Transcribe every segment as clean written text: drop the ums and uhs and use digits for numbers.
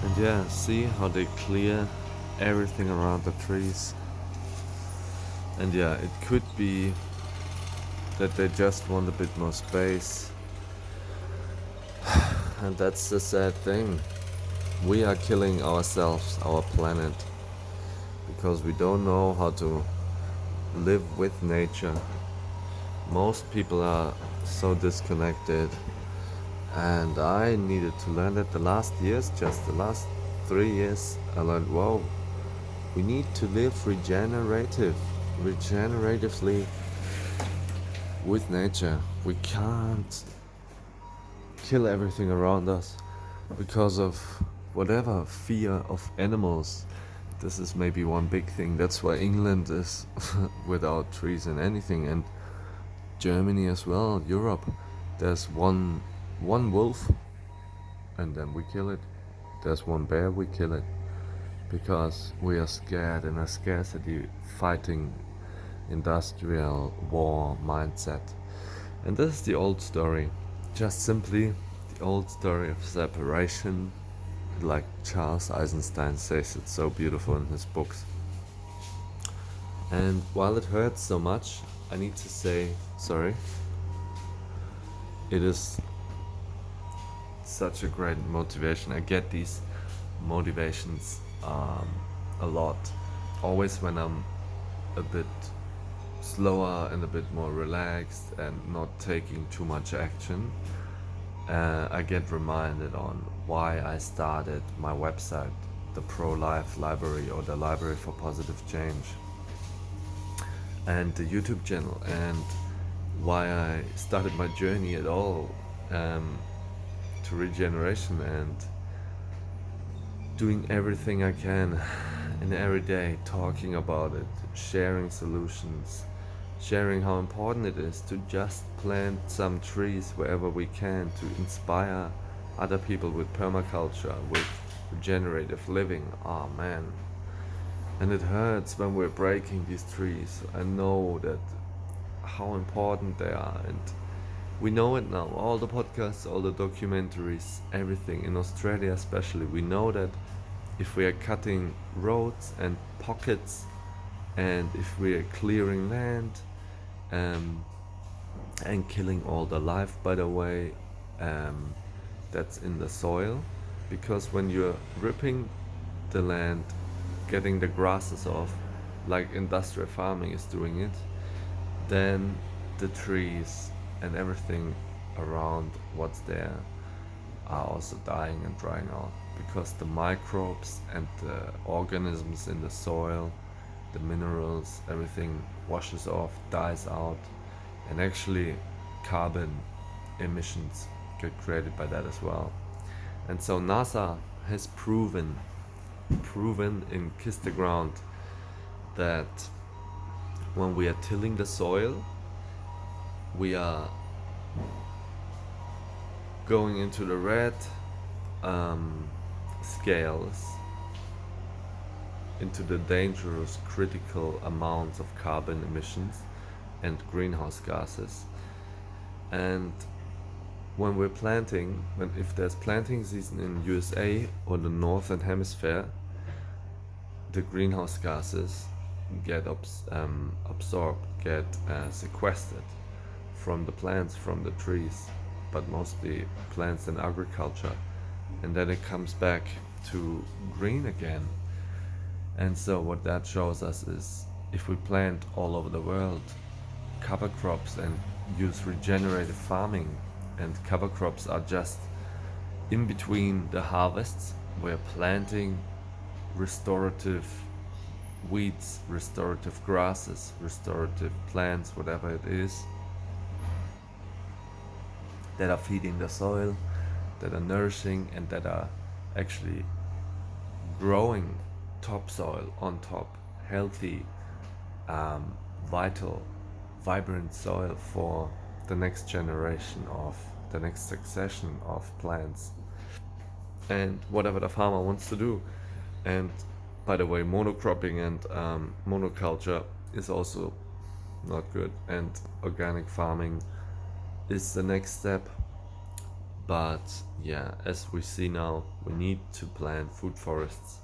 And yeah, see how they clear everything around the trees. And yeah, it could be that they just want a bit more space. And that's the sad thing. We are killing ourselves, our planet, because we don't know how to live with nature. Most people are so disconnected, and I needed to learn that the last years, just the last 3 years, I learned, whoa, we need to live regeneratively with nature. We can't kill everything around us because of whatever fear of animals. This is maybe one big thing. That's why England is without trees and anything, and Germany as well, Europe. There's one wolf, and then we kill it. There's one bear, we kill it, because we are scared in a scarcity fighting industrial war mindset. And this is the old story, just simply the old story of separation, like Charles Eisenstein says it so beautiful in his books. And while it hurts so much, I need to say sorry. It is such a great motivation. I get these motivations a lot. Always when I'm a bit slower and a bit more relaxed and not taking too much action, I get reminded on why I started my website, the Pro-Life Library, or the Library for Positive Change, and the YouTube channel, and why I started my journey at all to regeneration, and doing everything I can in every day, talking about it, sharing solutions, sharing how important it is to just plant some trees wherever we can to inspire other people with permaculture, with regenerative living. Oh man. And it hurts when we're breaking these trees. I know that how important they are, and we know it now. All the podcasts, all the documentaries, everything in Australia especially, we know that if we are cutting roads and pockets, and if we are clearing land, and killing all the life, by the way, that's in the soil, because when you're ripping the land, getting the grasses off, like industrial farming is doing it, then the trees and everything around what's there are also dying and drying out, because the microbes and the organisms in the soil, the minerals, everything washes off, dies out, and actually carbon emissions get created by that as well. And so NASA has proven and kissed the ground that when we are tilling the soil, we are going into the red scales, into the dangerous critical amounts of carbon emissions and greenhouse gases. And when we're planting, if there's planting season in USA or the northern hemisphere, the greenhouse gases get absorbed, get sequestered from the plants, from the trees, but mostly plants and agriculture, and then it comes back to green again. And so what that shows us is, if we plant all over the world cover crops and use regenerative farming, and cover crops are just in between the harvests, we're planting restorative weeds, restorative grasses, restorative plants, whatever it is, that are feeding the soil, that are nourishing, and that are actually growing topsoil on top, healthy, vital, vibrant soil for the next generation, of the next succession of plants, and whatever the farmer wants to do. And by the way, monocropping and monoculture is also not good, and organic farming is the next step. But yeah, as we see now, we need to plant food forests.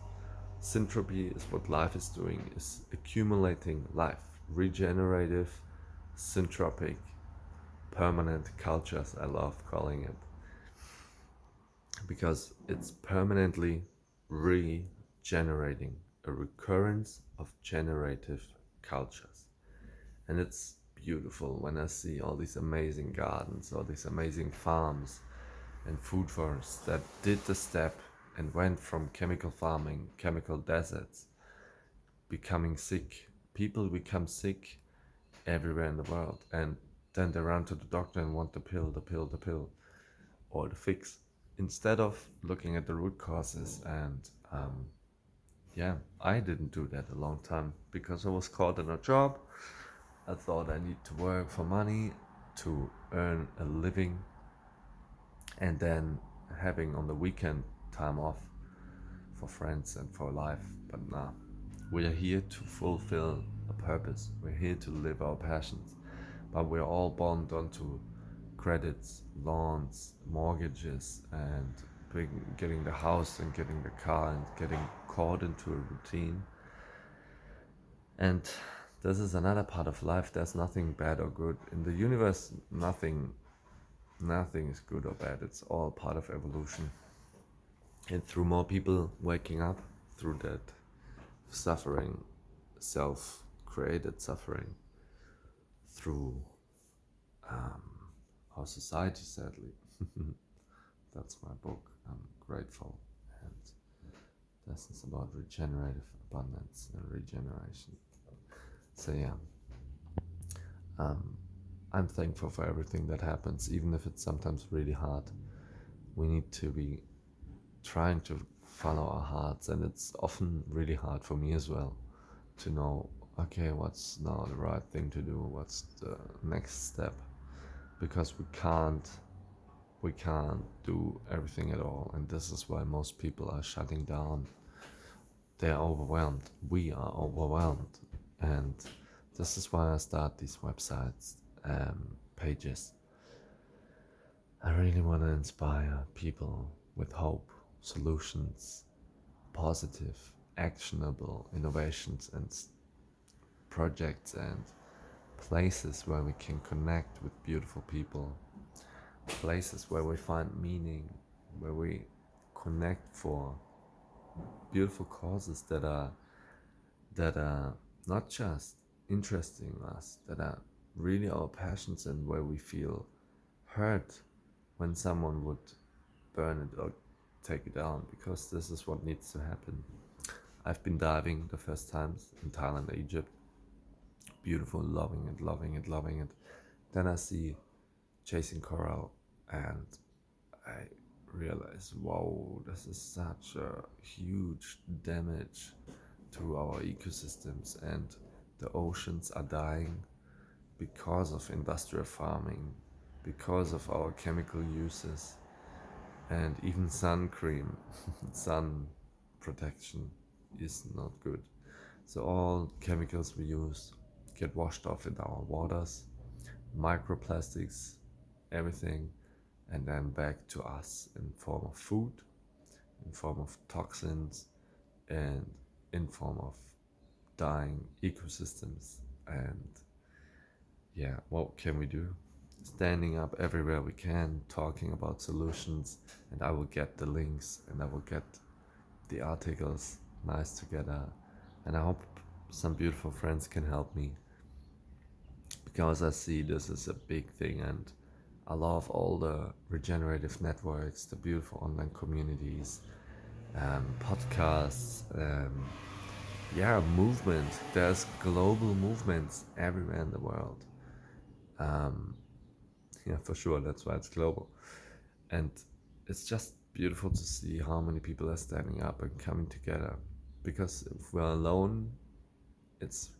Syntropy is what life is doing, is accumulating life. Regenerative, syntropic, permanent cultures, I love calling it. Because it's permanently regenerating, a recurrence of generative cultures. And it's beautiful when I see all these amazing gardens, all these amazing farms and food forests that did the step and went from chemical farming, chemical deserts, becoming sick. People become sick everywhere in the world, and then they run to the doctor and want the pill, or the fix, instead of looking at the root causes. And yeah, I didn't do that a long time because I was caught in a job. I thought I need to work for money to earn a living, and then having on the weekend time off for friends and for life. But nah, we are here to fulfill a purpose. We're here to live our passions, but we're all bound onto credits, loans, mortgages, and getting the house and getting the car and getting caught into a routine. And this is another part of life. There's nothing bad or good in the universe. Nothing is good or bad. It's all part of evolution. And through more people waking up through that suffering, self-created suffering, through our society, sadly. That's my book. I'm grateful. And this is about regenerative abundance and regeneration. So yeah, I'm thankful for everything that happens, even if it's sometimes really hard. We need to be trying to follow our hearts, and it's often really hard for me as well to know, okay, what's now the right thing to do, what's the next step, because we can't do everything at all. And this is why most people are shutting down. They're overwhelmed. We are overwhelmed. And this is why I start these websites, pages. I really want to inspire people with hope, solutions, positive, actionable innovations and projects, and places where we can connect with beautiful people, places where we find meaning, where we connect for beautiful causes that are not just interesting us, that are really our passions, and where we feel hurt when someone would burn it or take it down, because this is what needs to happen. I've been diving the first times in Thailand, Egypt. Beautiful, loving it. Then I see chasing coral, and I realize, wow, this is such a huge damage to our ecosystems, and the oceans are dying because of industrial farming, because of our chemical uses, and even sun cream, sun protection is not good. So all chemicals we use get washed off in our waters, microplastics, everything, and then back to us in form of food, in form of toxins, and in form of dying ecosystems. And yeah, what can we do? Standing up everywhere we can, talking about solutions, and I will get the links and I will get the articles nice together, and I hope some beautiful friends can help me, because I see this is a big thing, and I love all the regenerative networks, the beautiful online communities, podcasts, movement. There's global movements everywhere in the world. Yeah, for sure, that's why it's global. And it's just beautiful to see how many people are standing up and coming together, because if we're alone, it's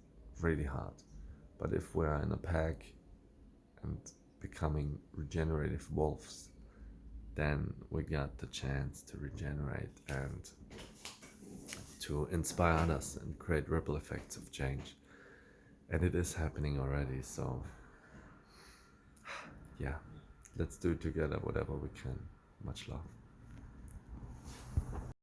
really hard. But if we're in a pack and becoming regenerative wolves, then we got the chance to regenerate and to inspire others and create ripple effects of change. And it is happening already, so yeah, let's do it together, whatever we can. Much love.